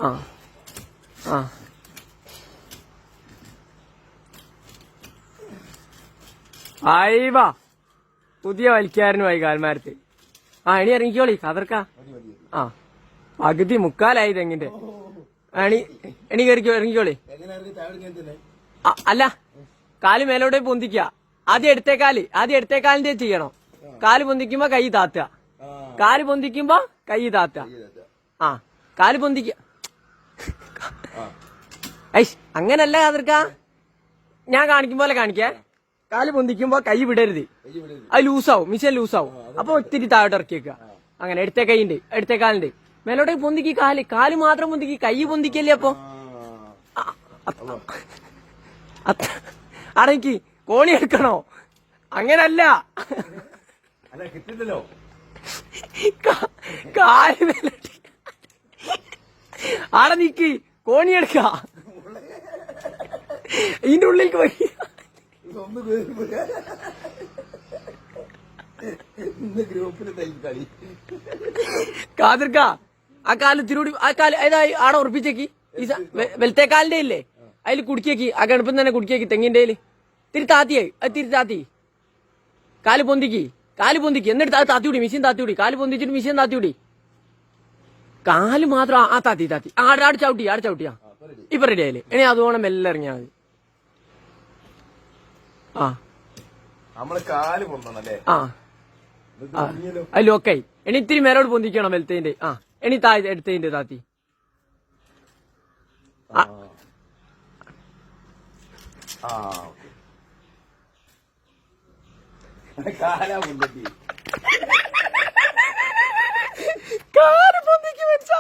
ആ ആ ആയിവാ പുതിയ വലിക്കാരനുമായി കാൽമാരത്ത്. ആ എണി ഇറങ്ങിക്കോളി കതർക്ക. ആ പകുതി മുക്കാലായി തെങ്ങിന്റെ. എണി കയറിക്കോ ഇറങ്ങിക്കോളി. അല്ല കാല് മേലോട്ടേ പൊന്തിക്ക. ആദ്യം എടുത്തേക്കാലിന്റെ ചെയ്യണം. കാല് പൊന്തിക്കുമ്പോ കൈ താത്തുക. കാല് പൊന്തിക്കുമ്പോ കൈ താത്തുക. ആ കാല് പൊന്തിക്ക. ഐഷ് അങ്ങനല്ല കതർക്ക. ഞാൻ കാണിക്കും പോലെ കാണിക്കേ. കാല് പൊന്തിക്കുമ്പോ കൈ വിടരുത്. അത് ലൂസാവും, മിഷൻ ലൂസാവും. അപ്പൊ ഒത്തിരി താഴോട്ട് ഇറക്കി വെക്കുക. അങ്ങനെ എടുത്തേ കാലിന്റെ മേലോട്ടേക്ക് പൊന്തിക്ക്. കാല് മാത്രം പൊന്തിക്ക്, കൈ പൊന്തിക്കല്ലേ. അപ്പൊ അടയ്ക്ക് കോണി എടുക്കണോ? അങ്ങനല്ല, കാല് മേലോട്ട് ആടെ നിക്ക്. കോണി എടുക്ക. ഇതിന്റെ ഉള്ളിലേക്ക് പോയി കാതിർക്ക. ആ കാല് തിരുടി. ആ കാല് ഏതായി ആടെ ഉറപ്പിച്ചേക്ക്. വെലത്തെ കാലിന്റെ ഇല്ലേ അതിൽ കുടിക്കേക്ക്. ആ ഗണപ്പം തന്നെ കുടിക്കേക്ക്. തെങ്ങിന്റെ തിരുത്താത്തി. കാല് പൊന്തിക്ക്. എന്നിട്ട് അത് താത്തിവിടി. മിഷീൻ താത്തിവിടി. കാല് പൊന്തിച്ചിട്ട് മിഷീൻ താത്തിവിടി. കാല് മാത്രം ആ താത്തി. ആടെ ചവിട്ടിയാ ഇപ്പൊ റെഡി ആയില്ലേ. ഇനി അതുകൊണ്ട് മെല്ലെ ഇറങ്ങിയാ മതി. ആ അത് ലോക്കായി. ഇനി ഇത്തിരി മേലോട് പൊന്തിക്കണം വെലത്തേന്റെ. ആ ഇനി എടുത്തതിന്റെ താത്തി. കാല് പൊന്തിക്ക് വെച്ചാ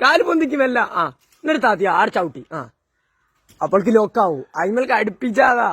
കാല് പൊന്തിക്ക് വല്ല. ആ എന്നിട്ട് താത്തിയാ ആടെ ചവിട്ടി. ആ അപ്പോൾക്ക് ലോക്കാവൂ. അയിമേൽക്ക് അടുപ്പിച്ചാതാ.